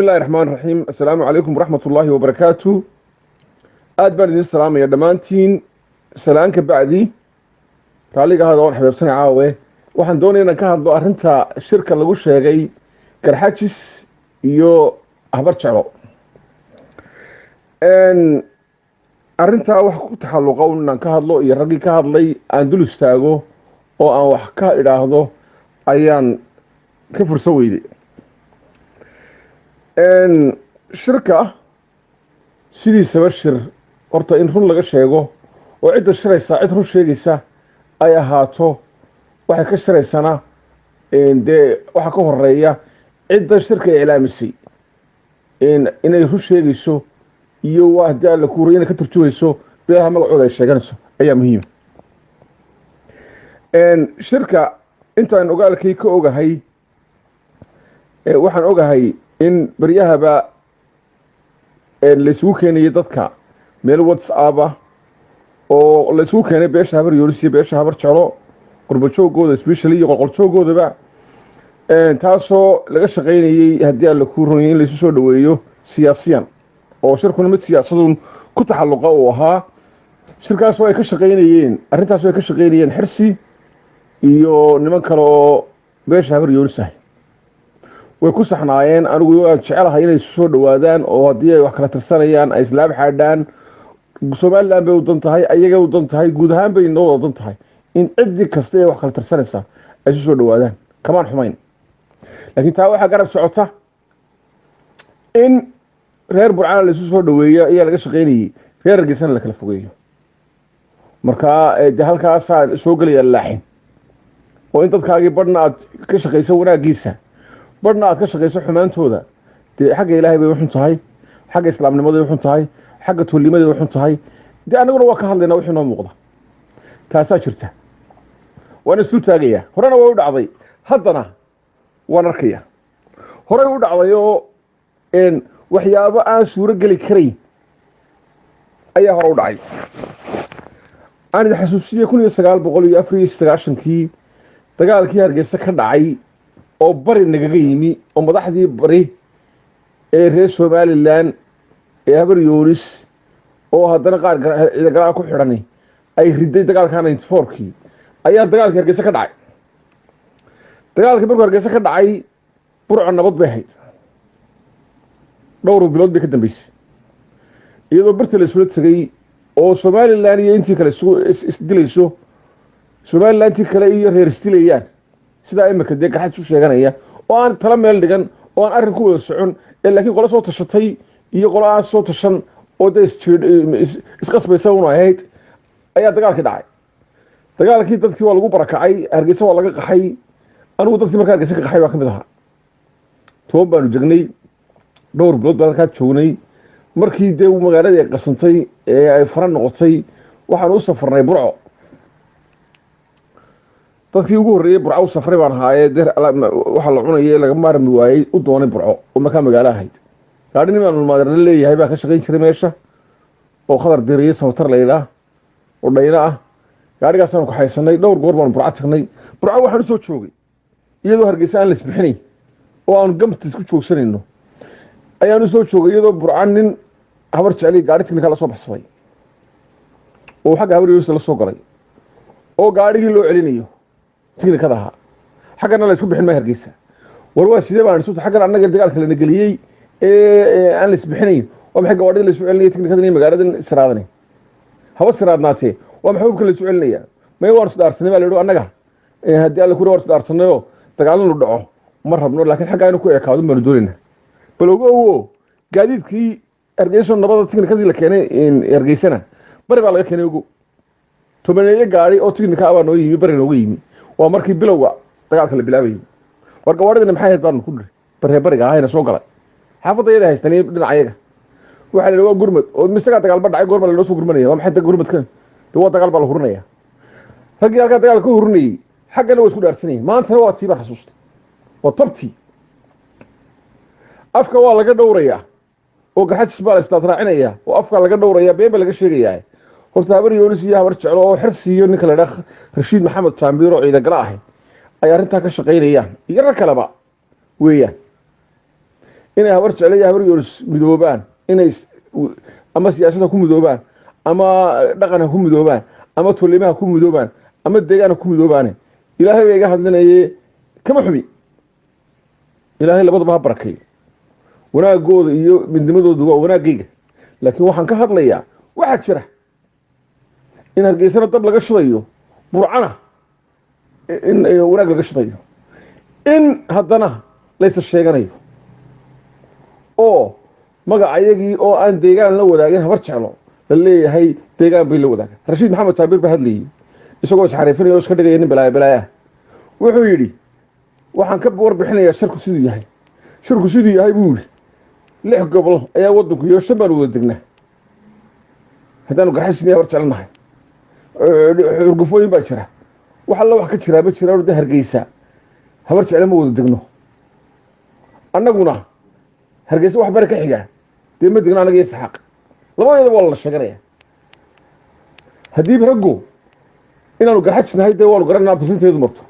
بسم الله الرحمن الرحيم. السلام عليكم ورحمة الله وبركاته. بردين السلام يا دمانتين سلام كبعدي تعليق هذا واحد حبيبتنا عاوي waxaan doonayaa inaan ka hadlo arinta shirka lagu sheegay garxajis iyo habar jeclo arinta wax ku taxalluqa inaan ka hadlo iyo ragii ka hadlay aan dul istaago oo aan wax ka idhaahdo ayaan ka furso weyday shirka sidiisaba shir horta in run laga sheego oo cidda shiraysa cid run sheegaysa ay ahaato waxay ka shiraysana waxa ka horeeya cidda shirka ilaamisay inay run sheegayso iyo hadii la kuuriyana ka turjumayso beelaha magacooda ay sheeganayso ayaa muhiim shirka intaan ogaalkay ka ogahay waxaan ogahay in baryahaba la isugu keenayay dadka meel WhatsApp oo la isugu keenay beesha habar yoolisi beesha habar jeclo qurbajoogooda especially iyo qolqoljoogooda taasoo laga shaqeynayay hadii la kuuriyay in la isu soo dhaweeyo siyaasiyan oo shirkuna mid siyaasadun ku taxalluqa oo ahaa shirkaas oo ay ka shaqeynayeen arintaas oo ay ka shaqeynayeen xirsi iyo niman kale oo beesha habar yoolisi way ku saxnaayeen anigu waan jecelahay inay soo dhawaadaan oo hadii ay wax kala tirsanayaan ay islaam xaadaan Soomaaliland bay u dan tahay ayaga u dan tahay guud ahaan bay noo dan tahay in cid kasta ay wax kala tirsanaysa ay soo dhawaadaan kamaan xumayn laakiin taa waxa garab socota in reer burcaan la soo dhaweeyo ayaa laga shaqeynayay reer Hargeysa la kala fogeeyo marka halkaas soo galaya laaxin oo in dadkaagi badna aad ka shaqeyso wanaagiisa badna aad ka shaqeyso xumaantooda xagga Ilaahay bay wuxuu tahay xagga islaamnimada wuxuu tahay xagga tuulimada wuxuu tahay anaguna waa ka hadlaynaa wixii noo muuqda taasa jirta waan isu taagaya horena way u dhacday haddana waan arkaya hore u dhacday oo waxyaabo aan suuro gali karay ayaa hore u dhacay aan xasuusiye 1994 dagaalkii Hargeysa ka dhacay oo bari nagaga yimi oo madaxdii bari ee reer Soomaaliland ee habar yoolis oo haddana qaar ciidan ku xidhanay ay riday dagaalka 94kii ayaa dagaalka Hargeysa ka dhacay dagaalka markuu Hargeysa ka dhacay burco nabad bay ahayd dhowr bilood bay ka dambeysay iyadoo barta la isula tagay oo Soomaaliland iyo intii kale isdilayso Soomaaliland intii kale iyo reer istilayaan sida ay markaa garxad u sheeganaya oo aan tala meel dhigan oo aan arrin ku wada socon laakiin qolo soo tashatay iyo qolo aan soo tashan oo isqasbaysan u ahayd ayaa dagaalkii dhacay dagaalkii dadkii waa lagu barakacay Hargeysa waa laga qaxay anigu dadkii markaa Hargeysa ka qaxay waa kamid ahaa toon baanu jagnay dhowr bilood baan ka joognay markii magaalada ay qasantay ee ay faran noqotay waxaan u safarnay burco dadkii ugu horeeyay burco safray baan haayay waxa la cunayay laga maarmi waayay u doonay burco oo markaa magaalo ahayd gaadhi niman maadarna leeyahay baa ka shaqeyn jiray meesha oo khadar diriye sawtar leeyahay oo dhayna ah gaadhigaas aan ku haysanay dhowr goor baan burco tagnay burco waxaan soo joogay iyadoo Hargeysa aan la isbixinay oo aan gamta isku joogsanayno ayaan soo joogay iyadoo burco nin habar jecel gaadhi tiknika la soo baxsaday oo xagga habar yoolis la soo galay oo gaadhigii loo celinayo tiknikada ahaa xaggana la isku bixin ma Hargeysa war waa sidee baan soo xaggan annaga dagaalka la galiyay aan la isbixinayn oo maxay gawadhida la soo celinayay tiknikada in magaalada israadanay hawa siraadnaatee waa maxbuubka la soo celinaya may waan isdaarsanay baa la yidhi annaga haddii alla ku war isdaarsanayo dagaaladu dhaco ma rabno laakiin xagga aynu ku eekaado ma doonayna bal ogow gaadiidkii Hargeysa nabada tiknikadii la keenay Hargeysana bari baa laga keenay ogow tobaneeyo gaari oo tiknika ah noo yimi bari nooga yimi waa markii bilowga dagaalka la bilaabay war gawadhida maxay ahayd baan ku dhiri bariga ahayna soo galay xaafadayada haystay dhinacayaga waxa la gurmad oo misaga dagaal dhacay goorma la soo gurmanaya waa maxay gurmadkan waa dagaal baa la hurnaya ragii halka dagaal ku hurnayay xaggana way isku dhaarsanayeen maanta waa tiiba xasuustay oo tabti afka waa laga dhowraya oo garxajis baa la istaadraacinaya oo afka laga dhowraya beeba laga sheegaya horta habar yoolis iyo habar jeclo oo xirsiyo ninka la dhax Rashiid Maxamed Jaambiro ciidan gala ah ay arinta ka shaqeynayaan iyo rag kaleba weeyaan inay habar jeclaya habar yoonis midoobaan inay ama siyaasadda ku midoobaan ama dhaqanka ku midoobaan ama tolimaha ku midoobaan ama deegaanka ku midoobaane ilaahay bay iga hadlinayee kama xumi ilaahay labadaba ha barakay wanaagooda iyo midnimadoodu waa wanaagayga laakiin waxaan ka hadlayaa waxaa jira in hargeysana dab laga shidayo burcana in wanaag laga shidayo in haddana laysa sheeganayo oo magacayagii oo aan deegaan la wadaagin habar jeclo la leeyahay deegaan bay la wadaagan rashiid maxamed taabir baa hadlayay isagoo isxariifinaya oo iska dhigaya nin balaayo ah wuxuu yidhi waxaan ka warbixinayaa shirku siduu yahay buu yidhi 6 gobol ayaa waddanku iyo 5 baan wada degnaa haddaanu garxaysinaya habar jeclanahay xurgufooyin baa jira wax alla wax ka jiraa ma jiraan da hargeysa habar jecla ma wada degno annaguna hargeysa wax bari ka xigaa dee ma degno annaga iyo saxaaq labadeeda waa la sheeganaya haddii raggu inaanu garxajisnahay dee waanu garanaa abtirsinteedu marto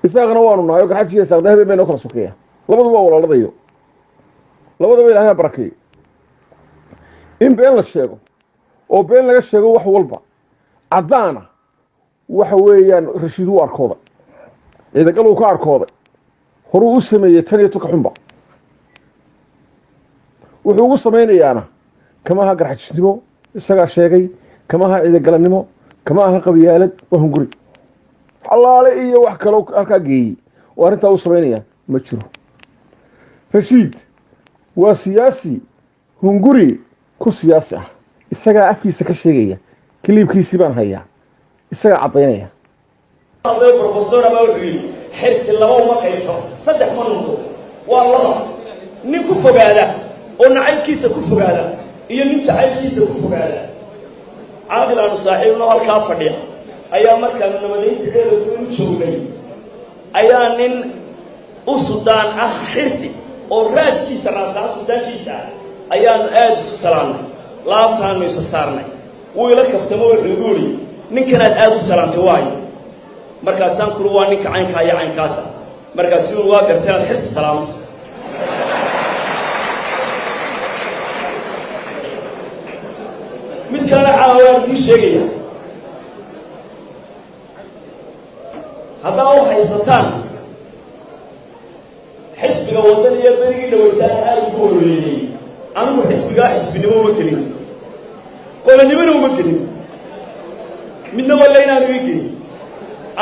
isaaqana waanu nahay oo garxaj iyo isaaqda habeen baynoo kala sokeeya labadu waa walaaladayo labadaba ilaahay ha barakeeyo in been la sheego oo been laga sheego wax walba caddaana waxa weeyaan rashiid u arkooday ciidagal uu ka arkooday horuu u sameeyey tan iyo tuka xunba wuxuu ugu samaynayaana kama aha garxajisnimo isagaa sheegay kama aha ciidagalannimo kama aha qabiyaalad waa hunguri allaale iyo wax kaloo halkaa geeyey oo arrintaa u samaynaya ma jiro rashiid waa siyaasi hunguri ku siyaasi ah isagaa afkiisa ka sheegaya kiliibkiisii baan hayaa isagaa caddaynaya professor ama wuxuu yidhi xirsi laba uma qayso 3 ma noqdo waa laba nin ku fogaada oo nacaybkiisa ku fogaada iyo nin jacaylkiisa ku fogaada caadil aanu saaxiibno halkaa fadhiya ayaa markaan nabadaynta u joognay ayaa nin u sudaan ah xirsi oo raaskiisa raasaa sudaankiisa ayaan aad isu salaamnay laabtaanu isa saarnay wuu ila kaftamo wuxuu igu yidhi ninkanaad aad u salaamtay waayo markaasaan kuru waa ninka caynkaa iyo caynkaasa markaasuu waa gartay aad xirsi salaamayso mid kalena caawaan kii sheegaya haddaa u haysataan xisbiga waddan iyo berigii dhawaytaan aad ugu horreeyey anigu xisbigaa xisbinimo uma gelin qolanimona uma gelin midna walla inaanu ii gelin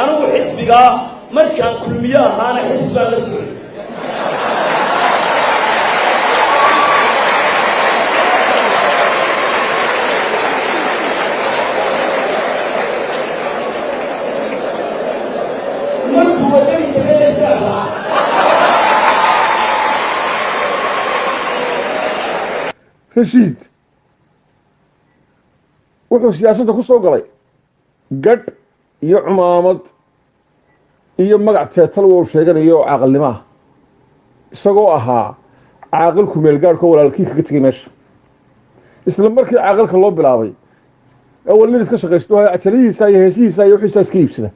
anigu xisbigaa markaan kulmiye ahaana xisbaan la socday rashiid wuxuu siyaasadda ku soo galay gadh iyo cumaamad iyo magac teetal wou sheeganayo oo caaqilnimo ah isagoo ahaa caaqilku meelgaadhkoo walaalkii kaga tegay meesha isla markii caaqilka loo bilaabay awal nin iska shaqaysto haya ajaladihiisa iyo heesihiisa iyo wixiisa iska iibsada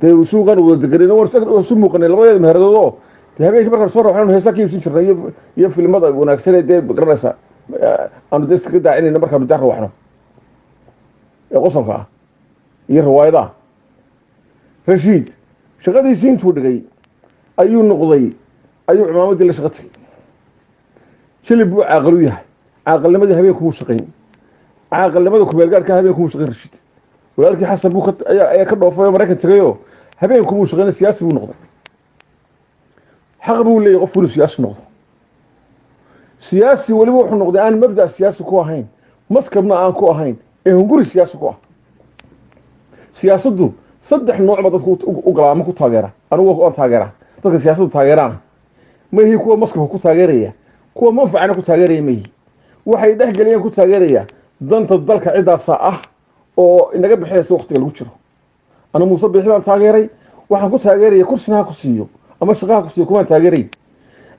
dee suuqan wada deganayna war isu muuqanay labadeeda meherdood oo dee habeenkii markaan soo rawaxnaanu heesaa ka iibsan jirnay iyo filimada wanaagsan ee dee garanaysa aanu dee iskaga daacinayna markaanu dee rawaxno ee qosolka ah iyo riwaayadaha rashiid shaqadiisii intuu dhigay ayuu noqday ayuu cumaamadii la shaqo tagay shilib buu caaqil u yahay caaqilnimadii habeenku muu shaqayn caaqilnimada kumeelgaadhka habeenku muu shaqayn rashiid walaalkii xasan buu ayaa ka dhoofay oo maraykan tegayoo habeenku muu shaqayn siyaasi buu noqday xaq buu leeyahay qofku inuu siyaasi noqdo siyaasi weliba wuxuu noqday aan mabda siyaasi ku ahayn maskabna aan ku ahayn ee hunguri siyaasi ku ah siyaasaddu 3 nooc ba dadku u galaa ama ku taageera anigu waan taageera dadka siyaasadda taageeraan ma yihiin kuwa maskabka ku taageeraya kuwa manfacana ku taageeraya ma yihiin waxay dhex geliyeen ku taageeraya danta dalka cidaasa ah oo inaga bixinaysa waqtiga lagu jiro ana muuse bixi baan taageeray waxaan ku taageeraya kursina ha ku siiyo ama shaqaha ku siiyo kumaan taageeray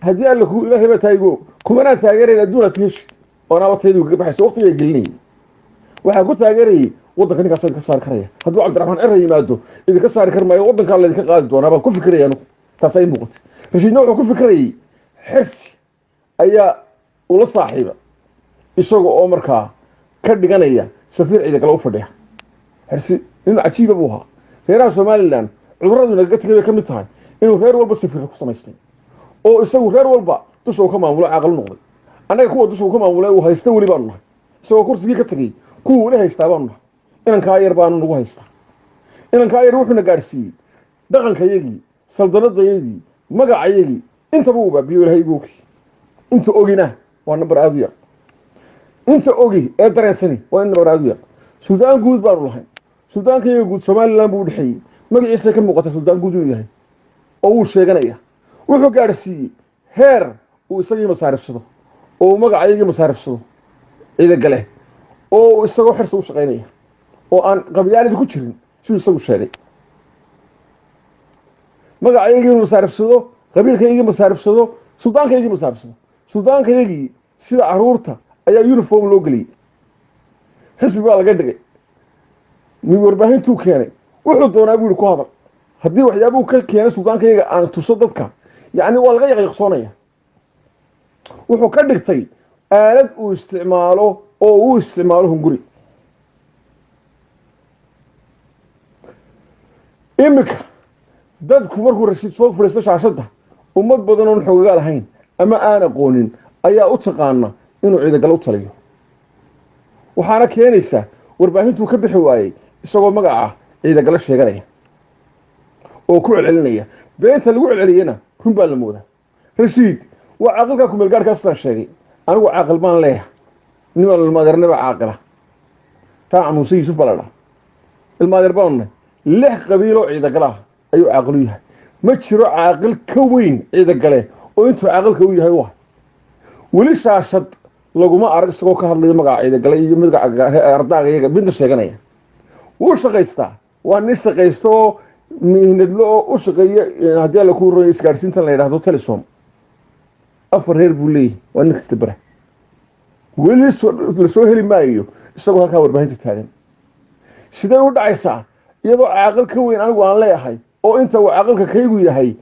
haddii alla ku ilaahay baa taageero kumanaan taageerayn adduuna ka heshid oo nabataydu kaga baxayso waqtiga gelinayay waxaan ku taageerayay waddanka ninkaas idinka saari karaya hadduu cabdiraxmaan cira yimaado idinka saari kar maayo waddankaa laydinka qaadi doonaa baan ku fikiraya anugu taas ay muuqatay rashiidna wuxuu ku fikirayay xirsi ayaa ula saaxiiba isaga oo markaa ka dhiganaya safiir ciidagale u fadhiya xirsi nin cajiiba buu ahaa reeraha somalilan cudurradu nagaga tegay bay ka mid tahay inuu reer walba safiirka ku samaystay oo isagu reer walba dusha uu ka maamulo caaqil noqday annaga kuwa dusha uu ka maamulay uu haysta weli baanu nahay isagoo kursigii ka tegey kuwa weli haystaa baanu nahay inankaa yar baanu nagu haystaa inankaa yar wuxuuna gaadhsiiyey dhaqankayagii saldanadayagii magacayagii intaba uu baabiyo ilahay igu ogi inta ogina waa nambar aad u yar inta ogi ee dareensani waa in nambar aad u yar suldaan guud baanu lahayn suldaankayaga guud somalilan buu udhexeeyey magaciisa ka muuqata suldaan guud inuu yahay oo wuu sheeganaya wuxuu gaadhsiiyey heer uu isagii masaarifsado oo uu magacayagii masaarifsado ciidagale oo isagoo xirsa u shaqaynaya oo aan qabyaalada ku jirin siduu isagu sheegay magacayagii inuu masaarifsado qabiilkaygii masaarifsado suldaankaygii masaarifsado suldaankaygii sida caruurta ayaa uniform loo geliyey xisbi baa laga dhigay warbaahintuu keenay wuxuu doonaa buu yihi ku hadal haddii waxyaabuu ka keenay suldaankayaga aan tuso dadka yacni waa laga yaqiiqsoonaya wuxuu ka dhigtay aalad uu isticmaalo oo uu isticmaalo hunguri iminka dadku markuu rashiid soo fadhiisto shaashadda ummad badan oon xoogagaa lahayn ama aan aqoonin ayaa u taqaana inuu ciidagale u taliyo waxaana keenaysaa warbaahintuu ka bixi waayey isagoo magaca ciidagale sheeganaya oo ku celcelinaya beenta lagu celceliyana run baa la moodaa rashiid waa caaqilkaa kumeelgaarhkaa sidaan sheegay anigu caaqil baan leeyahay niman ilmaadeernaba caaqila taa muuse yuusuf baa la dhaha ilmaadeer baanu nahay 6 qabiiloo ciidagale ah ayuu caaqilu yahay ma jiro caaqil ka weyn ciidagale oo intuu caaqilka u yahay waa weli shaashad laguma arag isagoo ka hadlayo magaca ciidagale iyo magaca ardaaga iyaga midna sheeganaya wuu shaqaystaa waa nin shaqaysta oo mihnadlo oo u shaqeeya haddii alla ku royo isgaadhsiintan la yidhahdo telesom 4 reer buu leeyahay waa nin kasta bara weli la soo heli maayo isagoo halkaa warbaahinta taagan sidee u dhacaysaa iyadoo caaqil ka weyn anigu aan leeyahay oo inta uu caaqilka kaygu yahay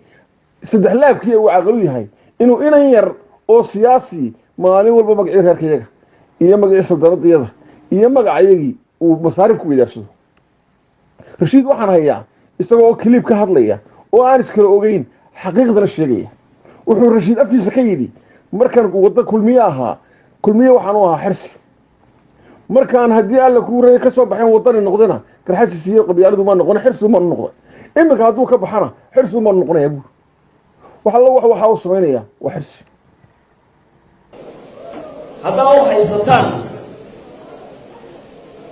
3 laabkii uu caaqilu yahay inuu inan yar oo siyaasi maalin walba magacii reerkayaga iyo magacii saldanadayada iyo magacayagii uu masaarif ku weydaarsado rashiid waxaan hayaa isagoo kiliib ka hadlaya oo aan iskala ogeyn xaqiiqdana sheegaya wuxuu rashiid afkiisa ka yidhi markaan wadda kulmiye ahaa kulmiye waxaan u ahaa xirsi markaan haddii alla kuu reey ka soo baxeen waddani noqdana garxajis iyo qabyaaladu ma noqon xirsi uma noqday iminka hadduu ka baxana xirsi uma noqonaya buur wax alla waxa uu sameynaya waa xirsi haddaa u haysataan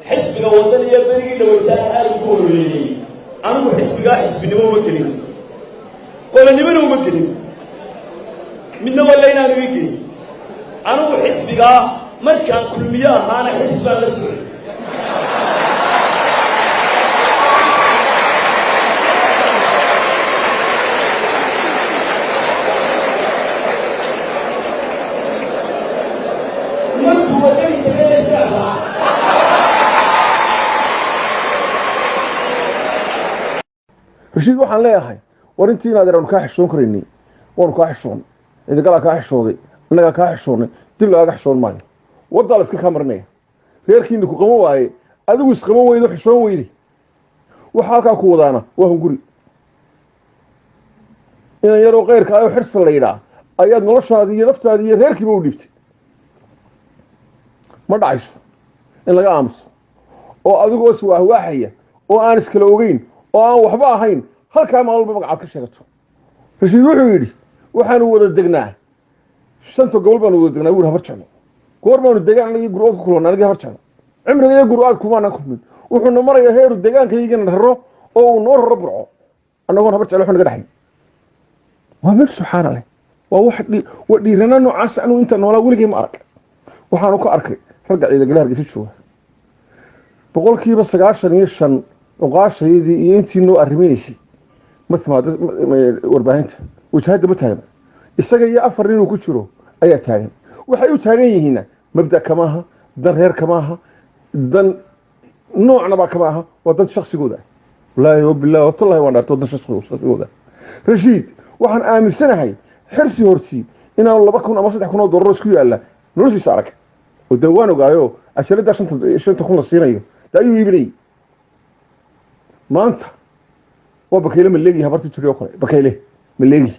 xisbiga waddan iyo berigii dhawaytaan aad ugu horreeyey anigu xisbigaa xisbinimo uma gelin qolanimona uma gelin midna walla inaanu ii gelin anigu xisbigaa markaan kulmiye ahaana xisbi baan la socday rashiid waxaan leeyahay war intii inaad aanu kaa xishoon karaynay waanu kaa xishoonnay ciidagalaa kaa xishooday annagaa kaa xishoonnay dib lagaaga xishoon maayo waddaa la iska kaa marinaya reerkiina ku qaban waaye adigu isqaban weydo xishoon weyday waxa halkaa ku wadaana waa hunguri inan yaroo kayrka ayoo xirsa la yidhaa ayaad noloshaadii iyo naftaadii iyo reerkiiba u dhiibtay ma dhacayso in laga aamuso oo adigoo iswaahwaaxaya oo aan iskala ogeyn oo aan waxba ahayn halkaa maalin walba magacaad ka sheegato rashiid wuxuu yidhi waxaanu wada degnaa 5 gobol baanu wada degnaa wuxuu habar jeclo goor baanu degaan anagii gur'aad ku kulannay anagii habar jeclo cimriga iyo gur'aad kumaanan kulmin wuxuuna marayaa heeru deegaankaygiina raro oo uu noo raro burco annagoon habar jeclo waxu naga dhaxay waa mid subxaana leh waa dhiirana noocaas anuu inta noolaa weligay ma arag waxaanu ka arkay ragga ciidagale hargeysa jooga 95% oqaashayadii iyo intii noo arrimaysay ma timaado warbaahinta wajahada ma taagan isaga iyo 4 nin uu ku jiro ayaa taagan waxay u taagan yihiin mabda kama aha dan reer kama aha dan noocna ba kama aha waa dan shakhsigooda wallaahi wabillahi wallahi waan arto dan shakhsigooda rashiid waxaan aaminsanahay xirsi horti inaanu 2,000 ama 3,000 dollar isku yaalla noloshiisa arag oo dawaan ogaayo asharada 5,000 la siinayo ayuu iibinay maanta waa bakeyle maleegi habartii tiriyo kale bakeyle maleegi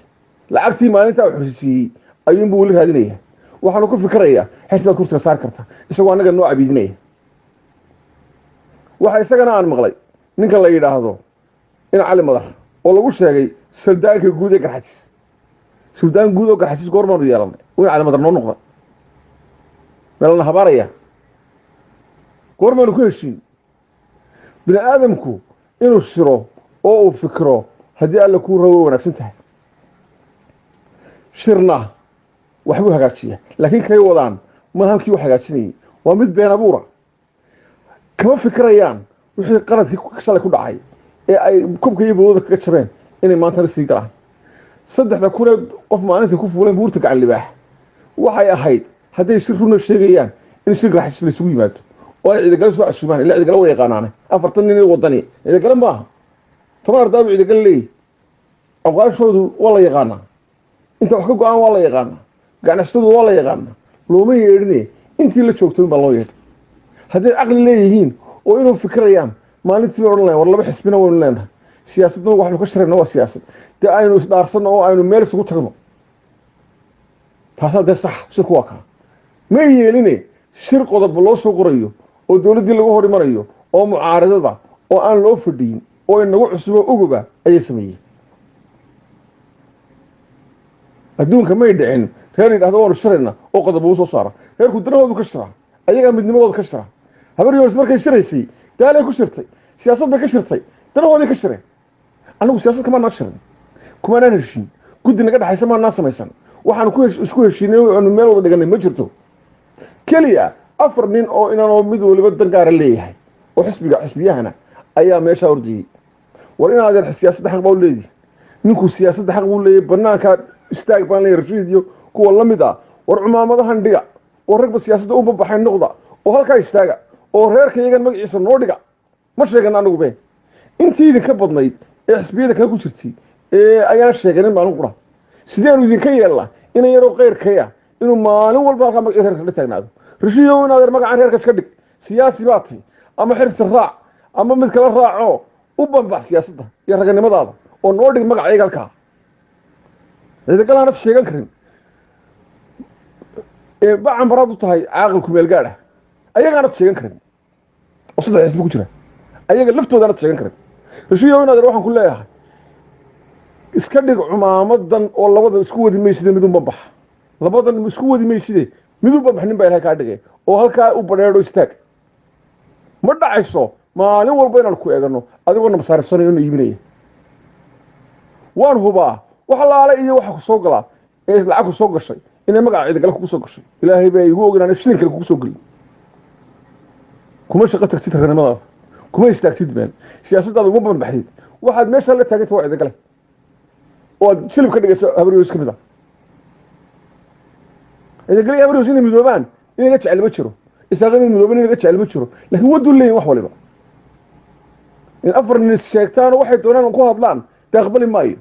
lacagtii maalinta uu xusiyay ayuu buu wali raadinaya waxaanu ku fikirayaa xisbiga kursiga saar karta isagoo anaga noo cabiidinaya waxa isagana aan maqlay ninka la yiraahdo in cali madar oo lagu sheegay suldaanka guud ee garxajis suldaan guud oo garxajis goormaanu yeelanay in cali madar noo noqda meelna habaraya goormaanu ku heshiin bini aadamku inuu shiro oo uu fikro haddii alla ku rawo wanaagsan tahay shirna waxbuu hagaajiyaa laakiin kay wadaan ma halkii wax hagaajinayay waa mid been abuura kama fikirayaan wixii qaladkii shalay ku dhacay ee ay kubka iyo boodada kaga jabeen inay maanta sii galaan 3,000 qof maalintii ku fuuleen buurta gacan libaax waxay ahayd hadday shir runa sheegayaan in shir raxis la isugu yimaado oo ay ciidagal soo casuumaan ilaa ciidagal way yaqaanaan 4 nin wadani ciidagal maaha toban ardaab ciidagal leey aqaashoodu waa la yaqaanaa inta wax ka go'aan waa la yaqaanaa ganacsatadu waa la yaqaanaa looma yeedhine intii la joogtay baa loo yeedhay hadday aqli leeyihiin oo inuu fikirayaan maalintii oran lahayn war laba xisbina waynu leenahay siyaasadna waxnu ka shaqeynaa waa siyaasad dee aynu isdhaarsanno oo aynu meel isugu tagno taasaa dee sax shirku waa kaa ma yeeline shir qodob loo soo qorayo oo dowladdii lagu hor imanayo oo mucaaradada oo aan loo fadhiyin oo inagu cusubo uguba ayay sameeyeen adduunka may dhicin reer yidhahdo waanu shirayna oo qodob uu soo saara reerku danahoodu ka shiraa ayagaa midnimadooda ka shiraa habar yoors markay shiraysay daalay ku shirtay siyaasad bay ka shirtay danahoodii ka shireen anagu siyaasad kama shirin kumaanaan heshiin guddi naga dhaxaysa maanaan samaysan waxaanu isku heshiinay aanu meel wada dhiganay ma jirto keliya 4 nin oo inaanoo mid waliba dan gaara leeyahay oo xisbiyahana ayaa meesha ordiyay war inaadeen siyaasadda xaq baa u leeyahay ninku siyaasadda xaq buu leeyahay banaanka istaag baan leeyahay rashiid kuwa la mid ah war cumaamadahan dhiga oo ragba siyaasadda u babaxay noqda oo halka istaaga oo reerkaygan magaciisa noo dhiga ma sheegan anagu been intii idinka badnayd ee xisbiyada kale ku jirtay ee ayaan sheeganin maalin qura sideenu idinka yeelna in yaroo qeyrkaya inuu maalin walba halka magaciisa reerka la taagnaado rashiidow inaad magacan reerka iska dhig siyaasi baa tahay ama xirsi raac ama mid kala raaco u banbax siyaasadda iyo raganimadaada oo noo dhig magacayga halkaa ciidagalaanad sheegan karin bacan baraad u tahay caaqilku meel gaadha ayagaanad sheegan karin oo 3 xisbi ku jira ayaga laftoodaanad sheegan karin rashiidow inaad waxaan ku leeyahay iska dhig cumaamadan oo labada isku wadi mayside mid u banbax labadan isku wadi mayside mid u banbax nin baa ilaahay kaa dhigay oo halkaa u badheedho istaag ma dhacayso maalin walba inaan ku eegano adigoo nabsaarifsanayo na iibinaya waan hubaa wax laale iyo waxa ku soo galaa ee lacag ku soo gashay inay magaca ciidagal ku soo gashay ilaahay baa igu ogaanay shilin kale ku soo galay kuma shaqo tagtid raganimadaada kuma istaagtid been siyaasaddaada uma banbaxdid waxaad meesha la taagantay waa ciidagal oo shilib ka dhigayso habaryoos ka mid ah ciidagal iyo habaryoos inay midoobaan inaga jecel ma jiro isaaqin midooban inaga jecel ma jiro laakiin wadu leeyahay wax waliba in 4 nin sheegtaan waxay doonaan ku hadlaan taqbali maayo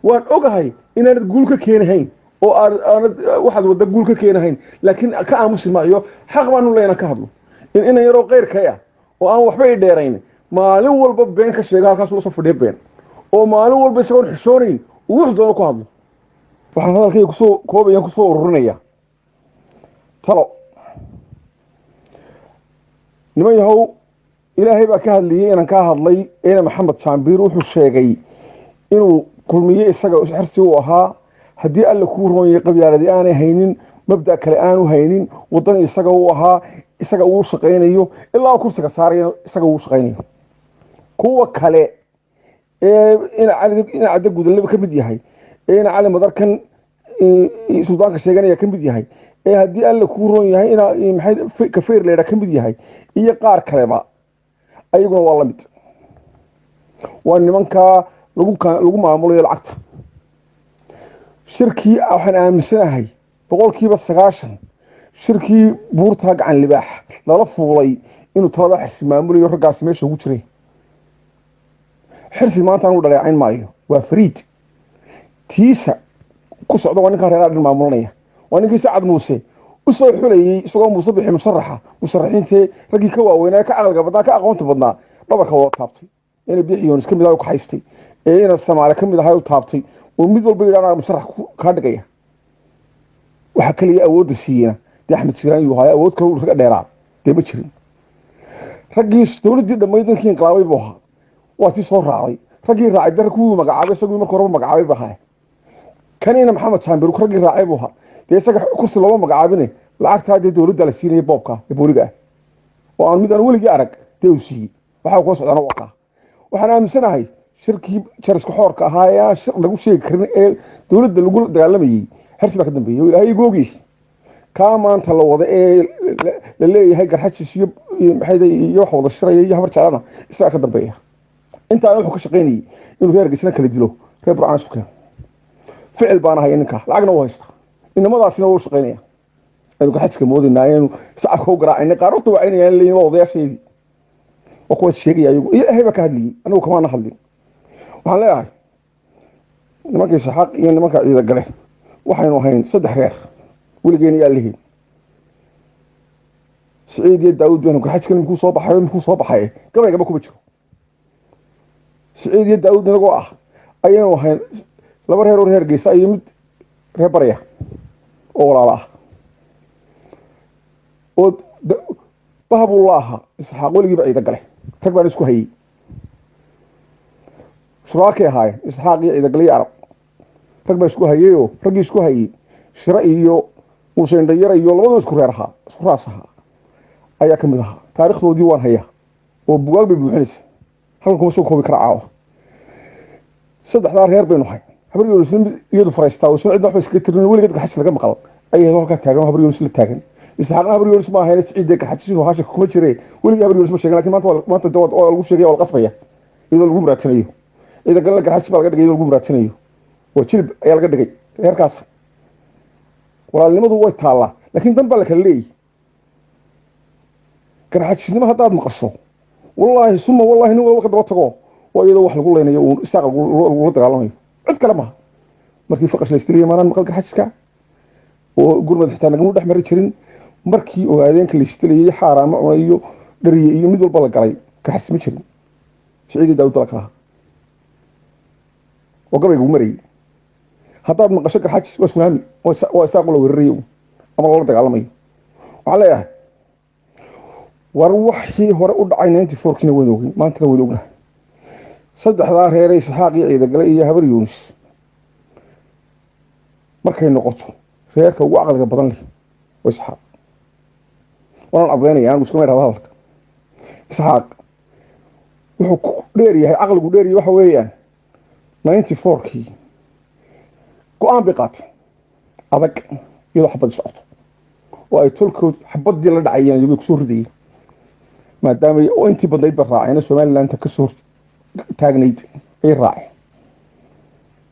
waan ogahay inaanad guul ka keenahayn oo aanad waxaad wada guul ka keenahayn laakiin ka aamusi maayo xaq baanu leeyna ka hadlo in yaroo qeyrkaya oo aan waxba i dheerayn maalin walba been ka sheega halkaas uu soo fadhiyo been oo maalin walba isagoo xishoonayn uu wax doono ku hadlo waxaan hadalkayga kusoo koobayaan kusoo ururinaya talo niman yahow ilaahay baa ka hadlayay inaan ka hadlay eena maxamed jaambiir wuxuu sheegay inuu kulmiye isaga xirsi u ahaa haddii alla kuu roonyay qabyaaladii aanay haynin mabda kale aanu haynin wadan isaga u ahaa isaga uu shaqeynayo ilaa kursiga saarayo isaga uu shaqeynayo kuwa kale ee ina cadda gudalba ka mid yahay ina cali madarkan suldaanka sheeganaya ka mid yahay ee haddii alla kuu roon yahay ina maxay ka feer leeyahay ka mid yahay iyo qaar kaleba ayaguna waa la mid waa nimanka lagu maamulayo lacagta shirkii waxaan aaminsanahay 90% shirkii buurta gacan libaax lala fuulay inuu talada xisbi maamulayo raggaas meesha ugu jiray xirsi maanta uu dhaleecayn maayo waa fariid tiisa ku socdo waa ninkan reer adhin maamulanaya waa ninkii Sacad Muuse u soo xulayay isagoo Muuse bixi musharaxiintii raggii ka waaweynaa ka aqalka badnaa ka aqoonta badnaa dhabarka wada taabtay inay bixiyoon iska mid ah ku haystay ina Soomaali ka mid ah u taabtay oo mid walba yiraahdo musharax ka dhigaya waxa kaliya awood siiyay Axmed Siraan iyo haya awood kale raga dheeraa ma jirin raggii dawladii dhamaydankii inqilaabay buu ahaa waa tii soo raacay raggii raacay dar ku magacaabay isagoo markii hore magacaabay bahay kanina Maxamed Jaambiru raggii raacay buu ahaa isaga kursi loo magacaabinay lacagta dawladda la siinay boobka ee booliga oo aan mid aan weligii arag deewsi waxa ku socdana waxa waxaan aaminsanahay shirkii jariska xoorka ahaa ee shir lagu sheegi karin ee dawladda lagu dagaalamayay xirsiba ka dambeeyay ilaahay googi ka maanta la wada ee la leeyahay garxajis iyo maxay iyo wax wada shirayay iyo habar jaalana isaga ka dambeeya inta aan wuxuu ka shaqeynay inuu reer gisna kala dilo reer Burcaan suuqay ficil baan ahay ninka lacagna waa haysta inamadaasina wuu shaqeynaya inuu garxajka moodinayeen saacad ku garaacay qaarota waa inay leeyihiin odayaasheedii oo kuwa sheegay ayagu ilaahay ba ka hadliyay anigu kama hadlin waxaan leeyahay nimanka saxaq iyo nimanka ciidan gale waxaynu ahayn saddex reer weligeena yaa leeyahay Saciid iyo Daawud baan garxajka ku soo baxay gabayga ma ku jiro Saciid iyo Daawud inagu ayaynu ahayn laba reer oo reer Geesa iyo mid reer Barya oo walaalaha oo bahabullah isxaaq waligiiba ciidan gale rag baan isku hayay shuraakay ahaay isxaaq iyo ciidan gale arab rag baan isku hayay oo rag isku hayay shira iyo Muuseen Dayar iyo labadooda isku reeraha isku raasaha ayaa kamid ah taariikhdoodii waan hayaa oo buugaag bay buuxinaysa halkan kuma soo koobi kara caawa saddexda reer baynu hay habar yoolsna iyadu fariistaa oo soo cid wax iska tirnaa weligeed gaxaj laga maqal ayay halka taagan habar yoolsna taagan isxaaq habar yoolsna ma ahayn Saciid gaxajisoo haasha kuma jiray weligeed habar yoolsna sheegay laakiin maanta dawad oo lagu sheegay oo la qasbaya iyadoo lagu muraadsanayo ida gal gaxaj baa laga dhigay iyadoo lagu muraadsanayo oo jilib ayaa laga dhigay reerkaas walaalnimadu way taala laakiin dan baa la kala leeyahay garxajisnimo hadaad maqasho wallahi suma wallahi nin walba ka daba tago oo iyadoo wax lagu leenayo oo isaaq lagu dagaalamayo cid kale ma markii faqash la istiriyay maran maqal garxajiska oo gurmad xitaa lagu dhex mari jirin markii ogaadeenka la istiriyay xaraamo iyo dhariye iyo mid walba la galay garxajis ma jirin Saciid Daawud la kala oo gabaygu maray hadaad maqasho garxajis waa sunaami oo isaaq la weerarayo ama la dagaalamayo waxa leeyahay war waxii hore u dhacay 94 kina weyn ogeyn maanta weyn ognahay saddexda reer isxaaq iyo ciidan gale iyo habar yuunus markay noqoto reerka ugu aqalka badan leh waa isxaaq waan caddeynayaan isku meel hadalka isxaaq wuxuu ku dheer yahay aqalku dheer yahay waxa weeyaan 94 kii go'aan bay qaatay adag iyadoo xabad socoto oo ay tolkood xabadii la dhacayeen iyagu ku soo ridayeen maadaama oo intii badnayd ba raacayna Soomaaliland ka soo taagnayd ay raacay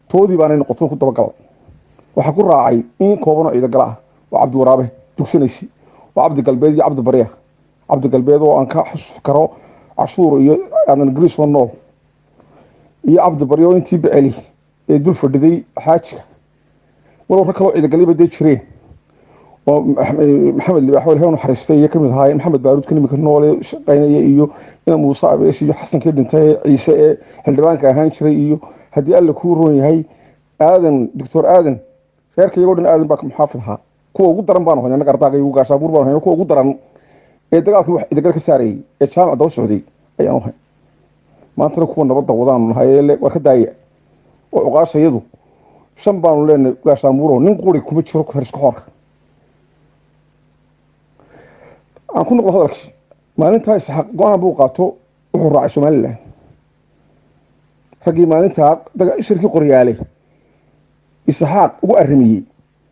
toodii baanay noqoto ku daba gal waxa ku raacay in koobano ciidan gala oo Cabdi Waraabe dugsanaysi oo Cabdi Galbeed iyo Cabdi Barya Cabdi Galbeed oo aan ka xusuf karo cashuur iyo aan Greece nool iyo Cabdi Barya oo intii biceli ee dul fadhiday xaajiga walaal kale ciidan galay baday jireen oo maxamed libaax walaal uu xariistay kamid ahaa maxamed baaruud kan imika nool shaqaynaya iyo in Muuse Abees iyo Xasan ka dhintay Ciise ee xildhibaanka ahaan jiray iyo hadii alla ku roon yahay Dr. Aadan reerka iyagu dhan aadan baa muxaafid ahaa kuwa ugu daran baan hoynaa naga ardaaga ugu gaashaa buur baan hoynaa kuwa ugu daran ee dagaalkii wax idagal ka saaray ee jaamacada u socday ayaan u hay maanta kuwa nabadda wadaan hay'ad war ka daaya oo uqaashayadu shan baan leenahay gaashaa muuro nin qori kuma jiro ku xirska xoorka aan ku noqdo hadalkii maalinta isxaaq go'aan buu qaato wuxuu raacay Soomaaliland ragii maalinta shirki qoryaale isxaaq ugu arrimiyay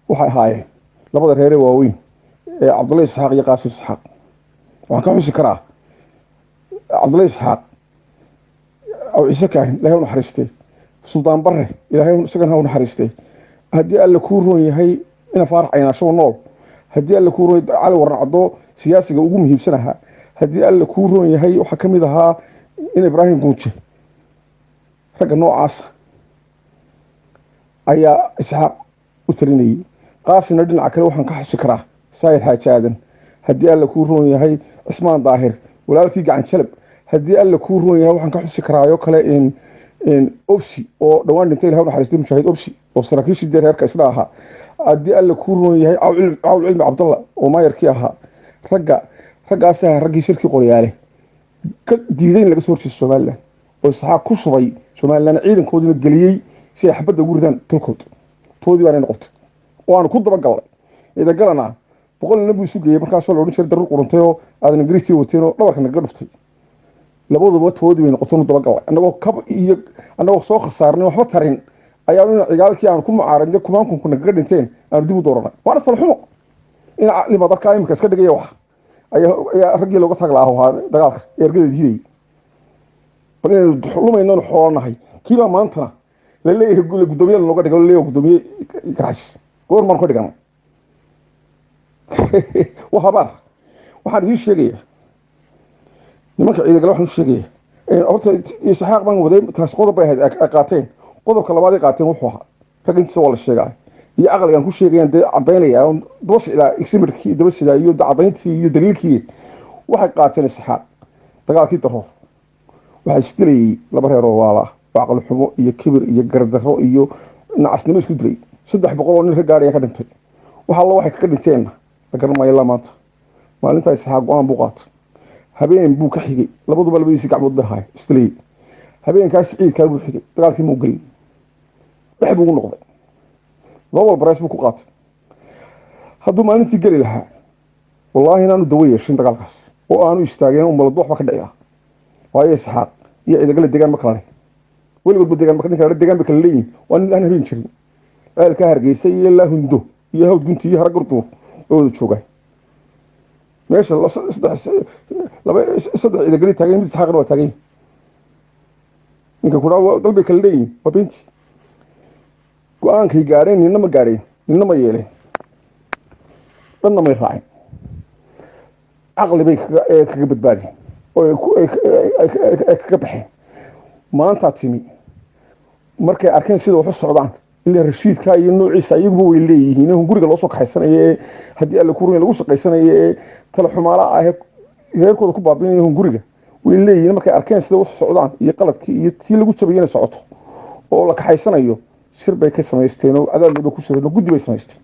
waxa ahaayeen labada reer ee waaweyn ee Cabdullaahi Isxaaq iyo Qaasim Isxaaq waxaan ka xusi karaa Cabdullaahi Isxaaq oo Ciise ka ilaahay u naxariistay Suldaan Barre ilaahay isagana u naxariistay hadii alla ku roon yahay ina faarax ayna soo nool hadii alla ku roon cali warnacdo siyaasiga ugu muhiimsanaha hadii alla ku roon yahay waxa kamid ahaa in Ibraahim Guuje raga noocaas ayaa Isxaaq وتريني قاسنا دين عكري وحن كحش كراه سايد حاجادن هدي قال لك رون يهي عثمان ظاهر ولا تيجي عن شلب هدي قال لك رون يهي وحن كحش كراه يو كلا إن أوبسي أو دوان نتيل هون حريستي مشاهد أوبسي وسراكيش الدير هيرك إسلاها هدي قال لك رون يهي أو علم عبد الله وما يركيها رجع سهر رجع شركة قريالي ديدين لقى صورة السومالة والصحاب كوشبي سومالة أنا عيد كودين الجليي شيء حبة جوردان تلكود تودي وأنا نقطة وأنا كنت بقول إذا قالنا بقول النبي سوقي مركز ولا ونشر درو قرنتيو هذا نجريتي وتينو لا وركنا قرفتي لابد ما تودي من قطون بقول أنا سوق صارني وحبترين أيام عيالك أنا كم معارض كم كنا قرنتين أنا دي بدورنا وأنا صلحهم إن لما ضاق قايم كسكت جي واحد يا رجل لو قطع له هذا دقاق يرجع يجري فلين حلوم إنه حوارنا هاي كيف ما أنتنا للي يقول قدومي لو قد يقول لي قدومي كراش قور ما نقول كمان وهبار وحد يشجع نمك إذا قالوا نشجع أرد يسحق من وده تسقط بهذا أقاتين قدر كلامي قاتين وحوها فكنت سوال الشجع يا أغلى كان كل شيء يعني عضيني يعني بص إلى إكسمر كي بص إلى يود عضينتي يدليل كي واحد قاتل السحاب تقال كي تروح واحد يشتري لبره رواله وعقل حمو يكبر يجرده يو نعس نمش كدري صدق بقولون إنه قاري كدنتي وحلا واحد كدنتين لكن ما يلا مات ما أنت السحاب وأنا بقات هبين بوك حقي لبضوا بالبيسي كعبود بهاي اشتري هبين كاس عيد كابو حقي تقال كي موجل بحبوا النقطة ضوء البرايس بكو قات هادو ما انتي قلي لها والله انا ندويه شين دقالكاس oo aanu istaageen oo malad wax ka dhacaya waayo saxaaq iyo idagal deegaan ma kale waliba deegaan ma kale deegaan kale leeyin waan aan habeen jirin eelka hargeysay iyo la hundo iyo hawd gunti iyo haragurtu oo joogay meesha la saddex idagal taageen mid saxaaq waa taageen ninka ku dhaw dalbi kale leeyin waa binti go'aankay gaareen ninna ma yeeleen dhanna may raacin caqli bay kaga badbaadeen oo ay kaga baxeen maanta timi markay arkeen sida wax u socdaan ilaa rashiidka iyo noociisa ayagu way leeyihiin in guriga loo soo kaxaysanay hadii alla ku ruuyn lagu shaqaysanay tala xumaala ah heerkooda ku baabinayeen guriga way leeyihiin markay arkeen sida wax u socdaan iyo qaladkii iyo tii lagu jabiyeen socoto oo la kaxaysanayo shir bay ka samaysteen oo adaadooda ku soo guddi bay samaysteen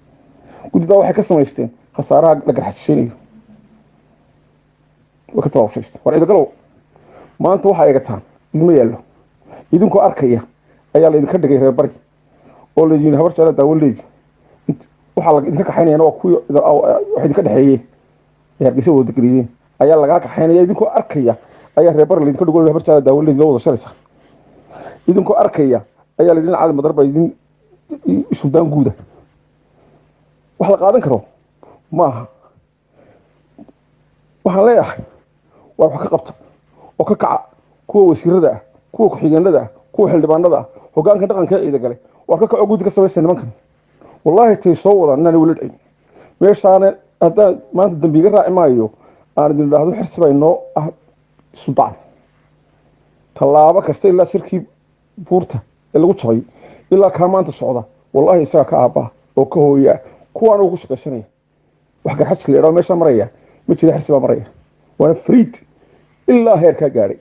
guddida waxay ka samaysteen khasaaraha la garxasheenayo وكتب وشيست وإذا قالوا ما أنت واحد يقطعن إنه يالله إذن كو أركيا أيال إذا كده غير بري أول اللي يجي هبرت على داول ليج وحلا إذا كحيني أنا وأخوي إذا واحد كده حيه يعني يسوي ذكرين أيال لقاك حيني إذن كو أركيا أيال ربر اللي كده يقول هبرت على داول ليج لو شرسة إذن كو أركيا أيال اللي على المضربة إذن السودان جودة وحلا قاعدين كرو ما وحلا waa wax ka qabta oo ka kaca kuwa wasiirada kuwa ku xigeenada kuwa xildhibaanada hogaanka dhaqanka ee galay waa ka kaco guddiga sameeyay nimankan wallahi tay soo wadaan wala dhicin meeshaan hada maanta dambiga raaci maayo aan idin dhaahdo xirsibayno ah Suudaan talaabo kasta ilaa shirkii buurta ee lagu jabay ilaa ka maanta socda wallahi isaga ka aaba oo ka hooya kuwaan ugu shaqaysanay wax garxad leeyahay meesha maraya ma jira xirsiba maraya وانا فريد إلا هير كجاري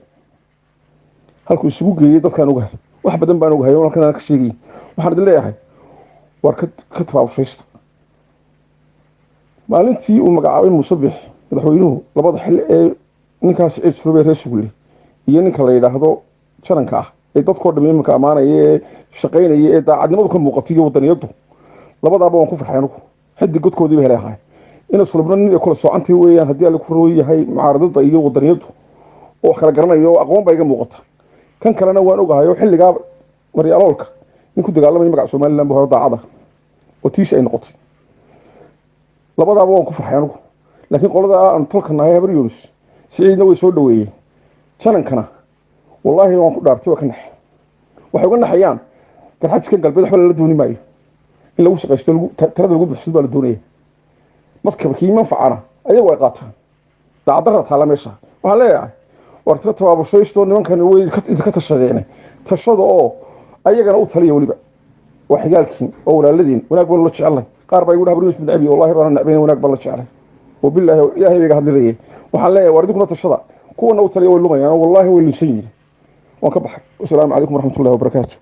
هالكو سوق جيد كان وجه واحد بدن بان وجه يوم كان كشيء وحرد الله هاي وركت كتب أو فيست ما لنتي ومقعوين مصبح الحوينه لبض حل نكاس إيش في بيت الشغل ينك الله يلاحظه شرن كاه يدط كورد من مكامانه شقين دا عدنا ما بكون مقطعي وطنيته لبض أبوه كفر حيانه حد قد كودي بهلا هاي إن صلبنا يكون صعنتي ويا هدي على كفروي هاي معارضة أيه وضريته وحكى لقرنا يو أقوم بيجي مقطع كان كلنا وانوجا يو حل جاب وريا لولك نكون دجال ما يمقع سومال لما بهرد عضة وتيش أي نقطة لبض أبوه كفر حيانه لكن قالوا أن تلك النهاية بريولس شيء نوي سود ويه شان كنا والله ما كنت أرتوه كنح وحقولنا حيان كان حد كان قلبي حول الدنيا معي إلا وش قشتلو ترى الوجود بحسب الدنيا ماسك بكيما فعنا أيوة وقتها تعذرت على مشى وعليه وارتبط أبو شيشتون من كان إذا كتشجعني تشجع أيه كان أوتلي ولي بقى وحجالكين أو الذين وناك بالله شعله قارب يقول هبريوس من أبي والله بنا نبين وناك بالله شعله وبالله يا هي بيجهد ليه وحلا وردكم الشضاء كون أوتر يقول لهم يعني والله هو اللي سيد وكبح والسلام عليكم ورحمة الله وبركاته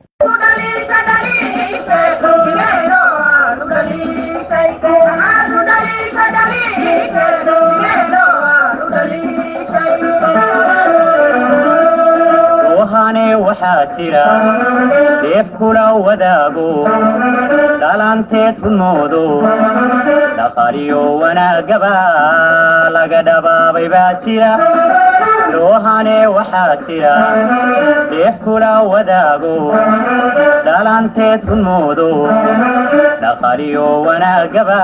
وهاني وحاترا يفكلا وداغو دالانتيت بنودو دقاريو وانا قبا لقدبا بيباترا وهاني وحاترا يفكلا وداغو دالانتيت بنودو دقاريو وانا قبا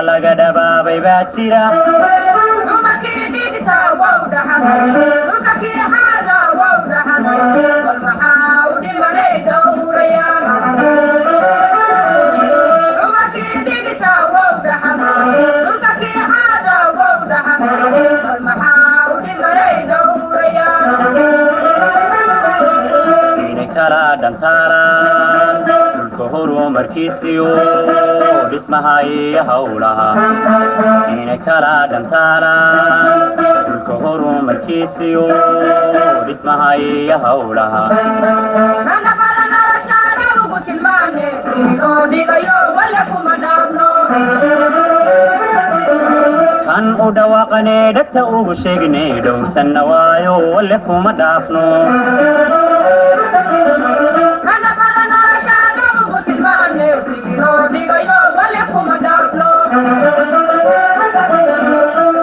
لقدبا بيباترا والمحاول المريد وريان عمكي بيتا ووضحا نلقكي هذا ووضحا والمحاول المريد وريان إنك لا دنتارا الكهور مركيسيو اسمها يهولها إنك لا دنتارا الكهور مركيسيو اسمها يهولها أنا بلنا شارع وقت المعنى إيدي غيو ولكم دابنو كان أدواقني دكتا وشيقني دو سنوايو ولكم دابنو أنا بلنا شارع وقت المعنى إيدي غيو ولكم دابنو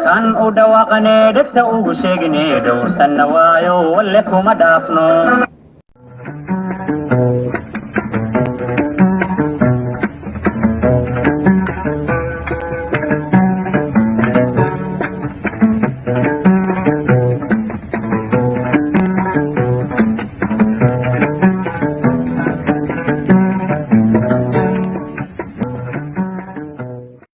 كان أدواقني دكتا وشيقني دو سنوايو ولكم دابنو